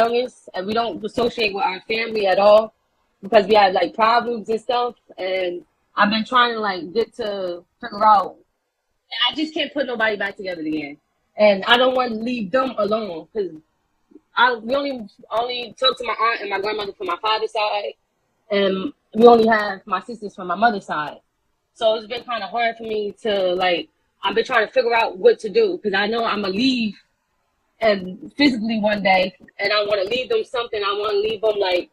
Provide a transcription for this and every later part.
youngest, and we don't associate with our family at all because we had like problems and stuff. And I've been trying to like get to figure out. I just can't put nobody back together again, and I don't want to leave them alone because we only talk to my aunt and my grandmother from my father's side, and we only have my sisters from my mother's side. So it's been kind of hard for me to like. I've been trying to figure out what to do because I know I'm gonna leave and physically one day, and I want to leave them something. I want to leave them like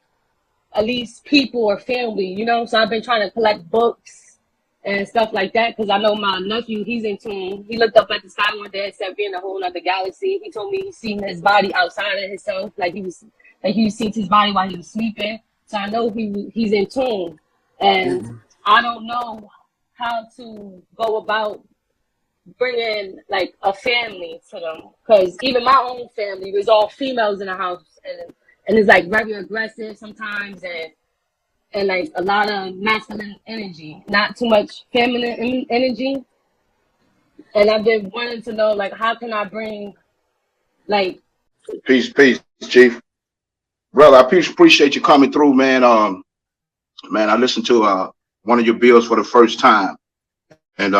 at least people or family, you know. So I've been trying to collect books and stuff like that because I know my nephew, he's in tune. He looked up at the sky one day and said, "We're in a whole other galaxy." He told me he's seen his body outside of himself, like he sees his body while he was sleeping. So I know he's in tune, and I don't know how to go about bringing like a family to them because even my own family was all females in the house, and it's like very aggressive sometimes, and like a lot of masculine energy, not too much feminine energy. And I've been wanting to know like how can I bring like peace, Chief. Brother, I appreciate you coming through, man. Man, I listened to one of your bills for the first time, and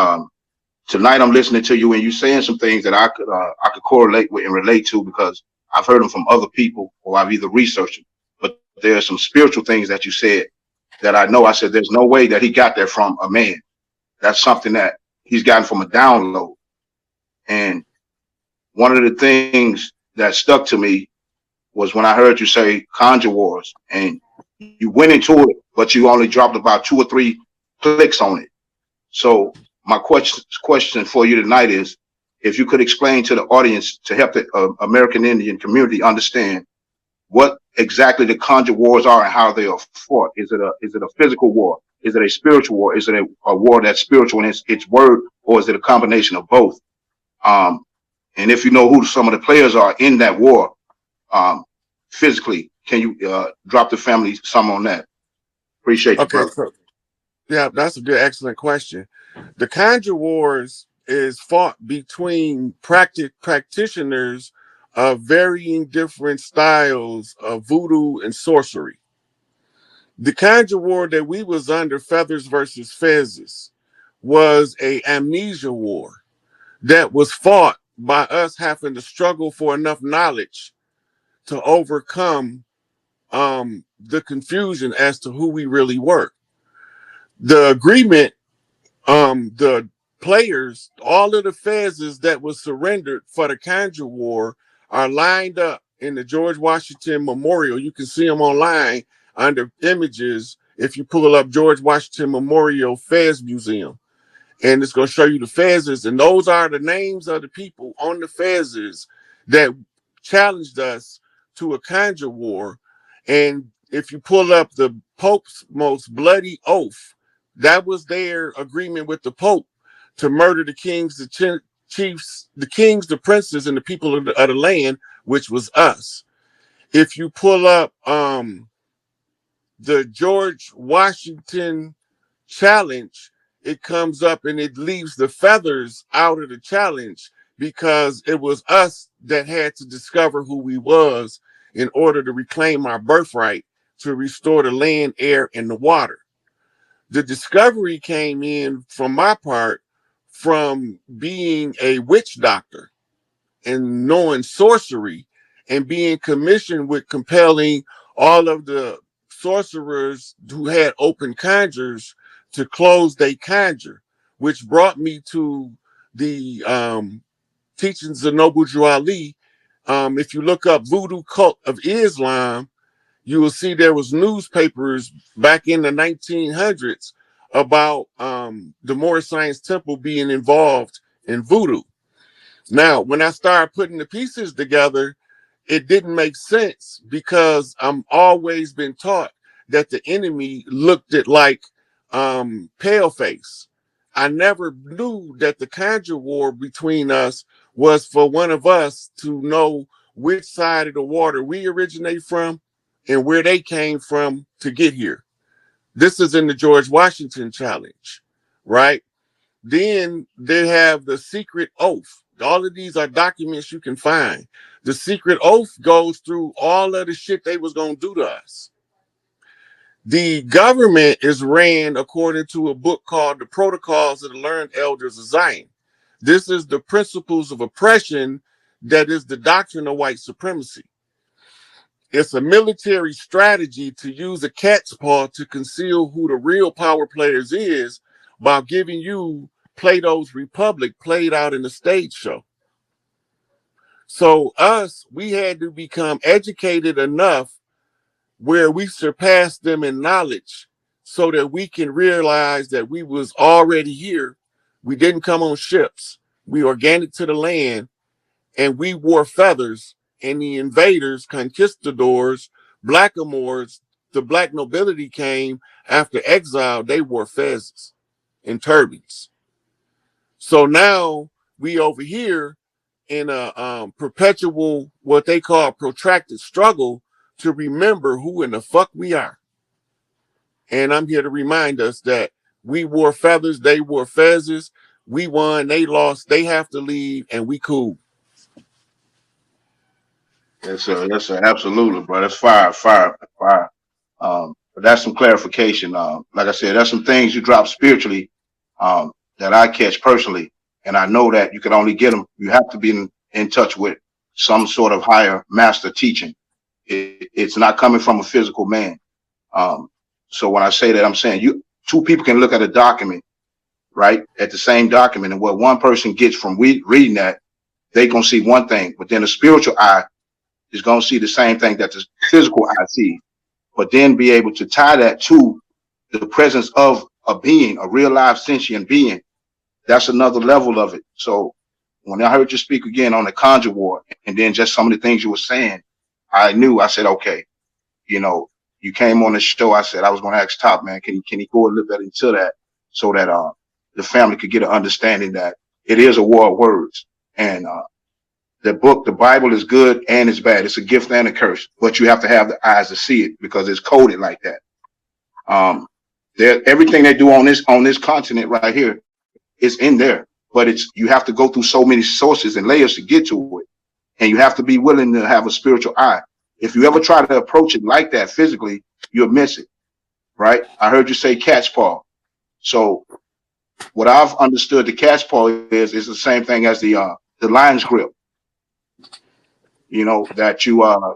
tonight I'm listening to you and you saying some things that I could correlate with and relate to because I've heard them from other people or I've either researched them. But there are some spiritual things that you said that I know. I said there's no way that he got that from a man. That's something that he's gotten from a download. And one of the things that stuck to me was when I heard you say conjure wars, and you went into it, but you only dropped about 2 or 3 clicks on it. So my question for you tonight is, if you could explain to the audience to help the American Indian community understand what exactly the conjure wars are and how they are fought. Is it a physical war? Is it a spiritual war? Is it a war that's spiritual in its word, or is it a combination of both? And if you know who some of the players are in that war, physically, can you drop the family some on that? Appreciate you, brother. So, yeah, that's a good, excellent question. The conjure wars is fought between practitioners of varying different styles of voodoo and sorcery. The conjure war that we was under, Feathers versus Fezzes, was a amnesia war that was fought by us having to struggle for enough knowledge to overcome the confusion as to who we really were. The agreement, the players, all of the fezzes that was surrendered for the conjure war are lined up in the George Washington Memorial. You can see them online under images if you pull up George Washington Memorial Fez Museum. And it's going to show you the fezzes, and those are the names of the people on the fezzes that challenged us to a conjure war. And if you pull up the Pope's most bloody oath, that was their agreement with the Pope to murder the kings, the chiefs, the kings, the princes, and the people of the land, which was us. If you pull up the George Washington challenge, it comes up and it leaves the feathers out of the challenge because it was us that had to discover who we was in order to reclaim our birthright to restore the land, air, and the water. The discovery came in from my part from being a witch doctor and knowing sorcery and being commissioned with compelling all of the sorcerers who had open conjures to close they conjure, which brought me to the teachings of Noble Drew Ali. If you look up Voodoo Cult of Islam, you will see there was newspapers back in the 1900s about the Moorish Science Temple being involved in voodoo. Now, when I started putting the pieces together, it didn't make sense because I'm always been taught that the enemy looked at like paleface. I never knew that the conjure war between us was for one of us to know which side of the water we originate from and where they came from to get here. This is in the George Washington challenge, right? Then they have the secret oath. All of these are documents you can find. The secret oath goes through all of the shit they was gonna do to us. The government is ran according to a book called The Protocols of the Learned Elders of Zion. This is the principles of oppression that is the doctrine of white supremacy. It's a military strategy to use a cat's paw to conceal who the real power players is by giving you Plato's Republic played out in a stage show. So we had to become educated enough where we surpassed them in knowledge so that we can realize that we was already here. We didn't come on ships. We organic to the land, and we wore feathers, and the invaders, conquistadors, blackamoors, the black nobility came after exile. They wore fezzes and turbans. So now we over here in a perpetual, what they call protracted struggle to remember who in the fuck we are. And I'm here to remind us that we wore feathers, they wore fezzes, we won, they lost, they have to leave, and we cool. That's a absolutely, bro. That's fire. But that's some clarification. Like I said, that's some things you drop spiritually, that I catch personally, and I know that you can only get them. You have to be in touch with some sort of higher master teaching. It's not coming from a physical man. So when I say that, I'm saying two people can look at a document, right, at the same document, and what one person gets from reading that, they gonna see one thing, but then the spiritual eye is gonna see the same thing that the physical eye sees, but then be able to tie that to the presence of a being, a real live sentient being. That's another level of it. So when I heard you speak again on the conjure war, and then just some of the things you were saying, I said, okay, you came on the show. I said I was going to ask Top, man, can he go a little bit into that so that the family could get an understanding that it is a war of words, and the book, the Bible, is good and it's bad. It's a gift and a curse, but you have to have the eyes to see it because it's coded like that. Everything they do on this continent right here is in there, but you have to go through so many sources and layers to get to it, and you have to be willing to have a spiritual eye. If you ever try to approach it like that physically, you'll miss it, right? I heard you say cat's paw. So what I've understood the cat's paw is the same thing as the lion's grip. That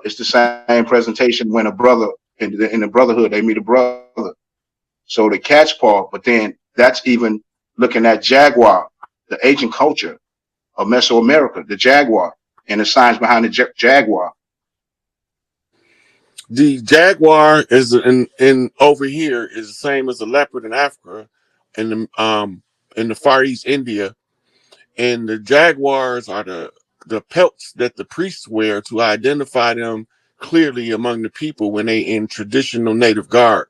it's the same presentation when a brother in the brotherhood, they meet a brother. So the cat's paw, but then that's even looking at jaguar, the ancient culture of Mesoamerica, the jaguar, and the science behind the jaguar. The jaguar is in over here is the same as the leopard in Africa, and in the Far East India, and the jaguars are the pelts that the priests wear to identify them clearly among the people when they in traditional native garb.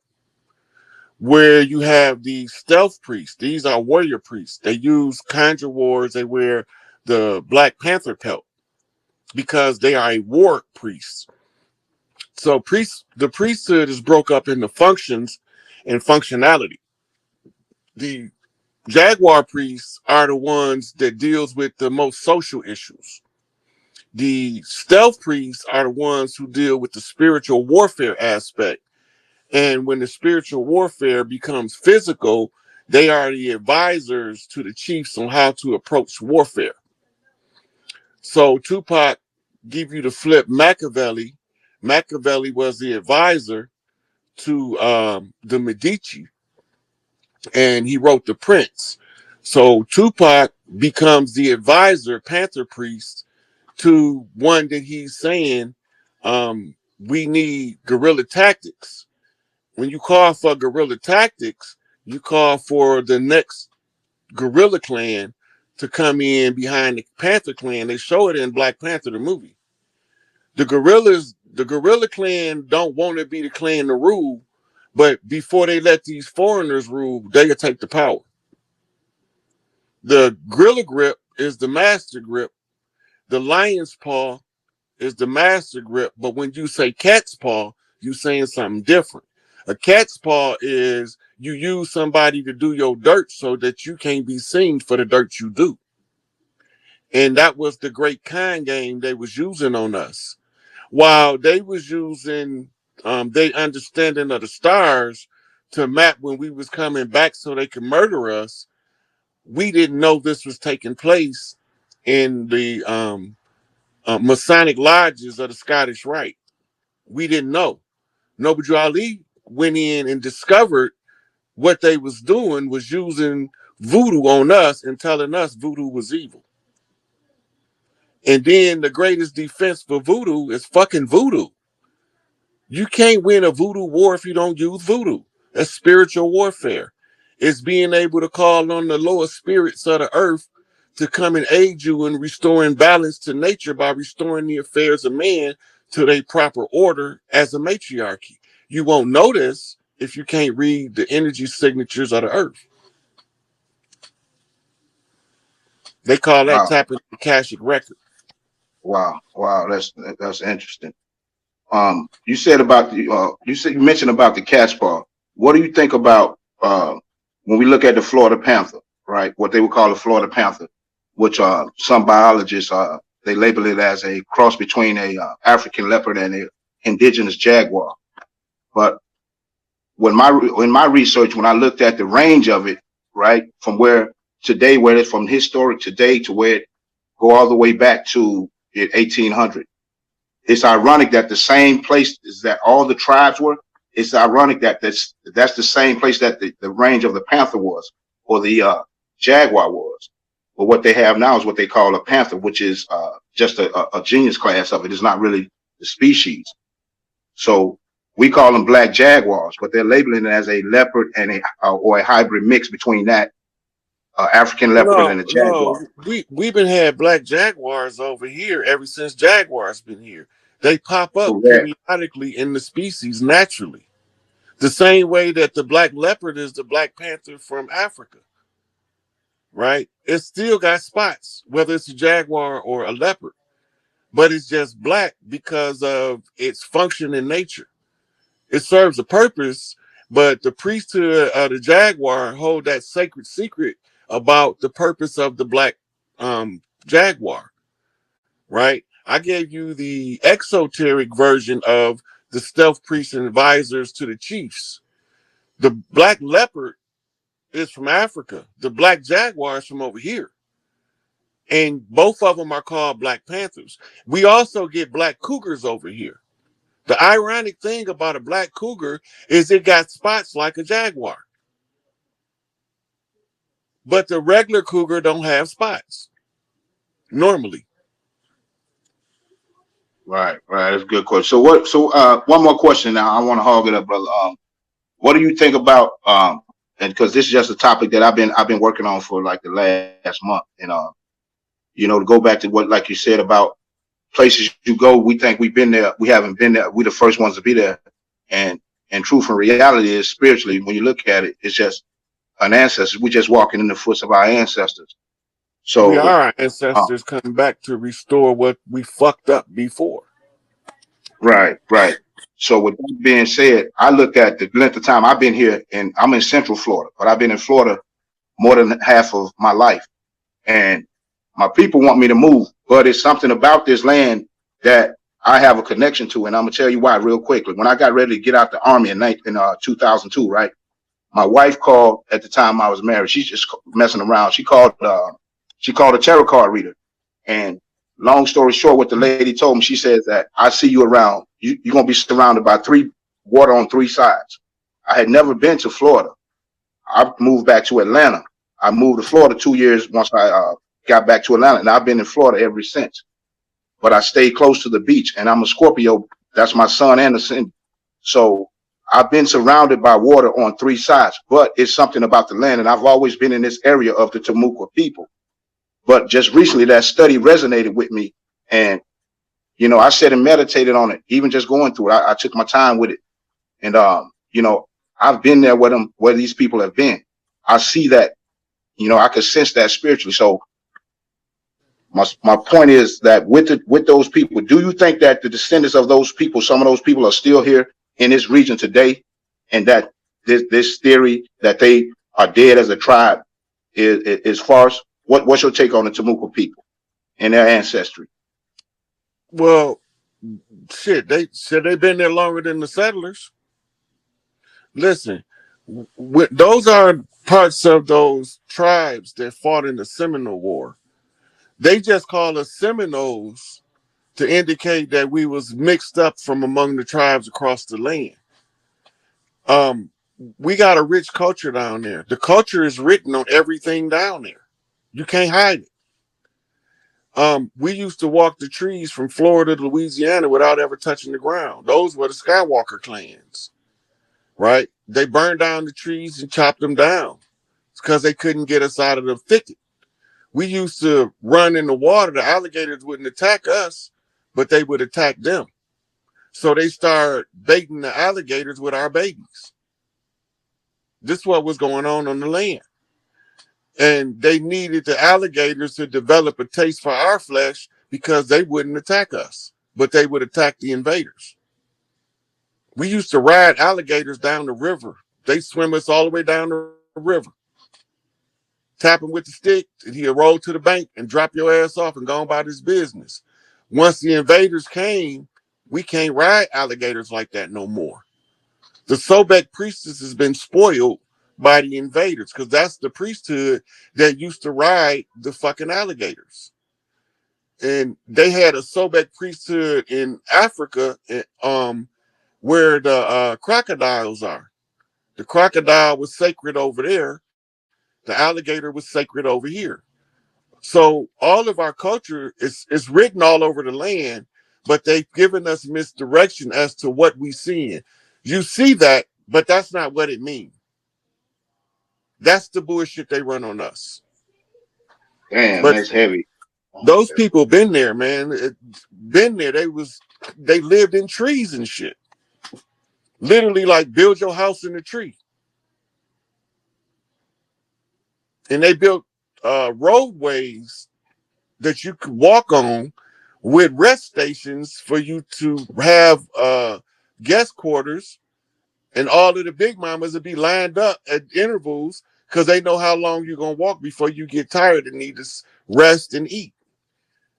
Where you have the stealth priests, these are warrior priests. They use conjure wars. They wear the Black Panther pelt because they are a war priest. So the priesthood is broke up into functions and functionality. The jaguar priests are the ones that deals with the most social issues. The stealth priests are the ones who deal with the spiritual warfare aspect. And when the spiritual warfare becomes physical, they are the advisors to the chiefs on how to approach warfare. So Tupac give you the flip Machiavelli. Machiavelli was the advisor to the Medici, and he wrote The Prince. So Tupac becomes the advisor, Panther priest, to one that he's saying, we need guerrilla tactics. When you call for guerrilla tactics, you call for the next guerrilla clan to come in behind the Panther clan. They show it in Black Panther, the movie. The guerrilla clan don't want to be the clan to rule, but before they let these foreigners rule, they'll take the power. The gorilla grip is the master grip. The lion's paw is the master grip, but when you say cat's paw, you're saying something different. A cat's paw is you use somebody to do your dirt so that you can't be seen for the dirt you do. And that was the great kind game they was using on us. While they was using their understanding of the stars to map when we was coming back so they could murder us, we didn't know this was taking place in the Masonic lodges of the Scottish Rite. We didn't know. Noble Ali went in and discovered what they was doing was using voodoo on us and telling us voodoo was evil. And then the greatest defense for voodoo is fucking voodoo. You can't win a voodoo war if you don't use voodoo. That's spiritual warfare. It's being able to call on the lower spirits of the earth to come and aid you in restoring balance to nature by restoring the affairs of man to their proper order as a matriarchy. You won't notice if you can't read the energy signatures of the earth. They call that Wow, tapping the Akashic record. wow, that's interesting. You said about the you mentioned about the CASHAPP. What do you think about when we look at the Florida Panther, right? What they would call the Florida Panther, which some biologists they label it as a cross between a African leopard and a indigenous jaguar. But in my research, when I looked at the range of it, right, from where today, where it's from historic today to where it go all the way back to 1800. It's ironic that the same place is that all the tribes were. It's ironic that that's the same place that the range of the panther was, or the jaguar was. But what they have now is what they call a panther, which is just a genus class of it. It's not really the species. So we call them black jaguars, but they're labeling it as a leopard and or a hybrid mix between that African leopard and a No, jaguar. we've been had black jaguars over here ever since jaguars been here. They pop up Correct. periodically in the species naturally. The same way that the black leopard is the black panther from Africa, right? It's still got spots, whether it's a jaguar or a leopard, but it's just black because of its function in nature. It serves a purpose, but the priesthood of the jaguar hold that sacred secret about the purpose of the black jaguar, right? I gave you the exoteric version of the stealth priests and advisors to the chiefs. The black leopard is from Africa. The black jaguar is from over here. And both of them are called black panthers. We also get black cougars over here. The ironic thing about a black cougar is it got spots like a jaguar. But the regular cougar don't have spots normally. Right. That's a good question. One more question now. I want to hog it up, brother. What do you think about and because this is just a topic that I've been working on for like the last month, and to go back to what like you said about places you go, we think we've been there, we haven't been there, we the first ones to be there, and truth and reality is spiritually when you look at it, it's just an ancestor. We're just walking in the footsteps of our ancestors. We So are our ancestors coming back to restore what we fucked up before. right. So with that being said, I look at the length of time I've been here, and I'm in Central Florida, but I've been in Florida more than half of my life. And my people want me to move, but it's something about this land that I have a connection to. And I'm going to tell you why real quickly. When I got ready to get out the army in 2002, right? My wife called at the time I was married. She's just messing around. She called a tarot card reader. And long story short, what the lady told me, she says that I see you around. You're going to be surrounded by water on three sides. I had never been to Florida. I moved back to Atlanta. I moved to Florida 2 years once I got back to Atlanta, and I've been in Florida ever since. But I stayed close to the beach, and I'm a Scorpio. That's my sun and ascendant. So I've been surrounded by water on three sides, but it's something about the land, and I've always been in this area of the Timucua people. But just recently, that study resonated with me, and I sat and meditated on it, even just going through it. I took my time with it, and I've been there where these people have been. I see that, I could sense that spiritually. So my point is that with those people, do you think that the descendants of those people, some of those people are still here in this region today, and that this theory that they are dead as a tribe is farce? What's your take on the Timucua people? in their ancestry? Well, shit, they've been there longer than the settlers. Listen, those are parts of those tribes that fought in the Seminole War. They just call us Seminoles to indicate that we was mixed up from among the tribes across the land. We got a rich culture down there. The culture is written on everything down there. You can't hide it. We used to walk the trees from Florida to Louisiana without ever touching the ground. Those were the Skywalker clans, right? They burned down the trees and chopped them down because they couldn't get us out of the thicket. We used to run in the water. The alligators wouldn't attack us, but they would attack them. So they started baiting the alligators with our babies. This is what was going on the land. And they needed the alligators to develop a taste for our flesh because they wouldn't attack us, but they would attack the invaders. We used to ride alligators down the river. They swim us all the way down the river. Tap him with the stick, and he'll roll to the bank and drop your ass off and go on about his business. Once the invaders came, we can't ride alligators like that no more. The Sobek priestess has been spoiled by the invaders because that's the priesthood that used to ride the fucking alligators. And they had a Sobek priesthood in Africa, where the crocodiles are. The crocodile was sacred over there. The alligator was sacred over here. So all of our culture is written all over the land, but they've given us misdirection as to what we see. You see that, but that's not what it means. That's the bullshit they run on us. Damn, but that's heavy. Those people been there, man. Been there. They lived in trees and shit. Literally, like, build your house in a tree. And they built roadways that you could walk on with rest stations for you to have guest quarters, and all of the big mamas would be lined up at intervals because they know how long you're going to walk before you get tired and need to rest and eat.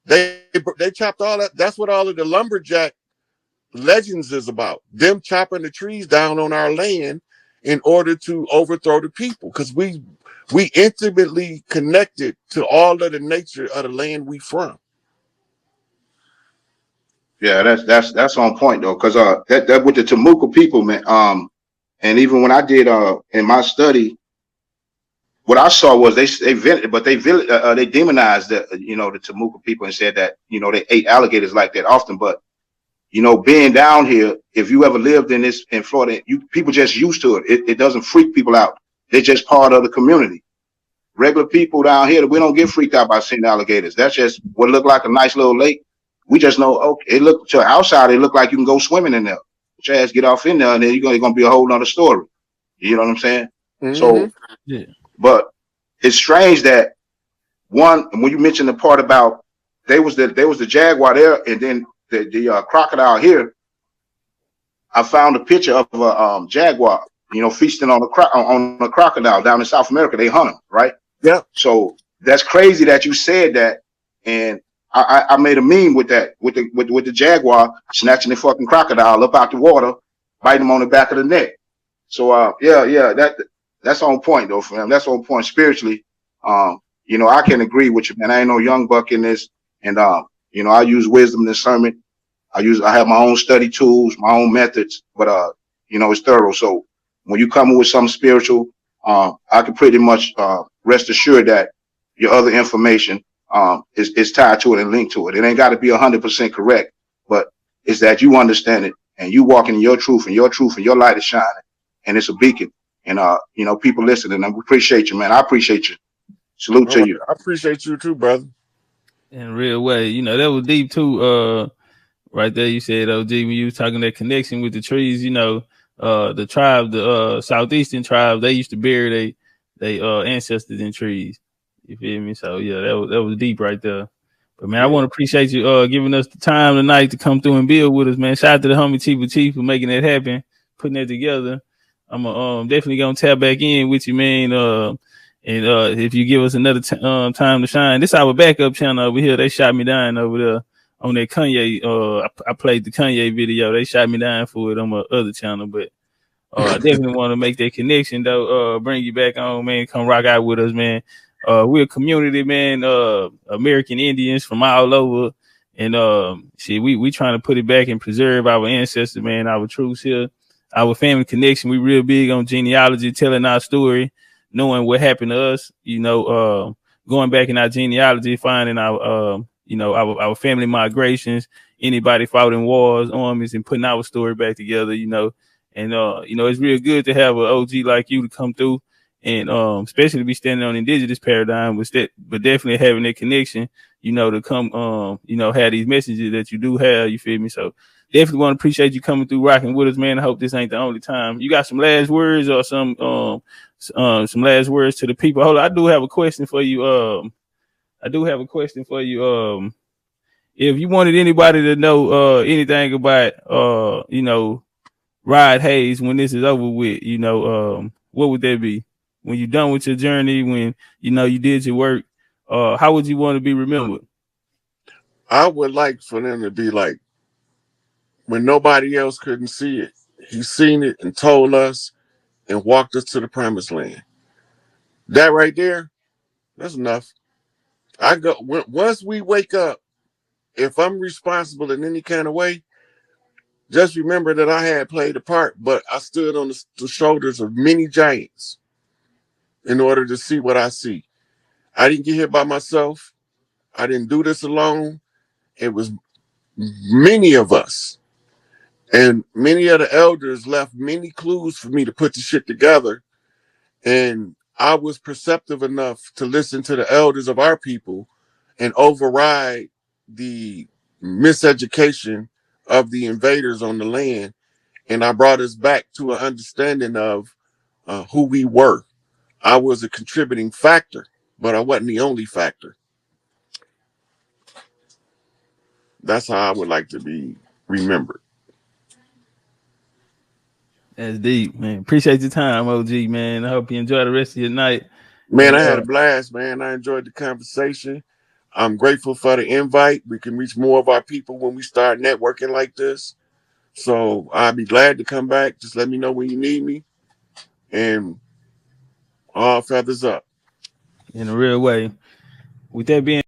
They chopped all that. That's what all of the lumberjack legends is about. Them chopping the trees down on our land in order to overthrow the people, because we intimately connected to all of the nature of the land we from. Yeah, that's on point though, because that with the Temuca people, man. And even when I did in my study, what I saw was they demonized the the Temuca people and said that they ate alligators like that often. But being down here, if you ever lived in Florida, people just used to it. It doesn't freak people out. They're just part of the community. Regular people down here, we don't get freaked out by seeing alligators. That's just what looked like a nice little lake. We just know, okay, it looked to outside, it looked like you can go swimming in there. But your ass get off in there, and then you're gonna be a whole nother story. You know what I'm saying? Mm-hmm. So, yeah. But it's strange that when you mentioned the part about there was the jaguar there, and then the crocodile here. I found a picture of a jaguar, feasting on a crocodile down in South America. They hunt them, right? Yeah. So that's crazy that you said that, and I made a meme with that, with the jaguar snatching the fucking crocodile up out the water, biting him on the back of the neck. So that's on point though, fam. That's on point spiritually. I can agree with you, man. I ain't no young buck in this, and I use wisdom and discernment. I have my own study tools, my own methods, but it's thorough. So when you come with something spiritual, I can pretty much rest assured that your other information is tied to it and linked to it. It ain't got to be 100% correct, but it's that you understand it and you walking in your truth, and your light is shining, and it's a beacon. And people listening, and we appreciate you, man. I appreciate you. Salute to you. I appreciate you too, brother. In a real way, that was deep too. Right there, you said, OG, when you was talking that connection with the trees, the tribe, the southeastern tribe, they used to bury they ancestors in trees. You feel me? So yeah, that was deep right there. But man, I want to appreciate you giving us the time tonight to come through and build with us, man. Shout out to the homie Chief for making that happen, putting that together. I'm definitely gonna tap back in with you, man. And if you give us another time to shine, this our backup channel over here. They shot me down over there on that Kanye. I played the Kanye video. They shot me down for it on my other channel, but I definitely want to make that connection though. Bring you back on, man. Come rock out with us, man. We're a community, man. American Indians from all over, and we trying to put it back and preserve our ancestors, man. Our truths here, our family connection. We real big on genealogy, telling our story, knowing what happened to us. Going back in our genealogy, finding our our family migrations, anybody fought in wars, armies, and putting our story back together. And it's real good to have an OG like you to come through, and especially to be standing on indigenous paradigm, but definitely having that connection, to come, have these messages that you do have. You feel me? So definitely want to appreciate you coming through, rocking with us, man. I hope this ain't the only time. You got some last words or some last words to the people? Hold on, I do have a question for you. If you wanted anybody to know anything about Rod Hayes when this is over with, what would that be? When you're done with your journey, when you did your work, how would you want to be remembered? I would like for them to be like, when nobody else couldn't see it, he seen it and told us and walked us to the promised land. That right there, that's enough. Once we wake up, if I'm responsible in any kind of way, just remember that I had played a part, but I stood on the shoulders of many giants in order to see what I see. I didn't get here by myself. I didn't do this alone. It was many of us. And many of the elders left many clues for me to put the shit together. And I was perceptive enough to listen to the elders of our people and override the miseducation of the invaders on the land. And I brought us back to an understanding of who we were. I was a contributing factor, but I wasn't the only factor. That's how I would like to be remembered. That's deep, man. Appreciate your time, OG, man. I hope you enjoy the rest of your night. Man, I had a blast, man. I enjoyed the conversation. I'm grateful for the invite. We can reach more of our people when we start networking like this. So I'll be glad to come back. Just let me know when you need me. And all feathers up. In a real way. With that being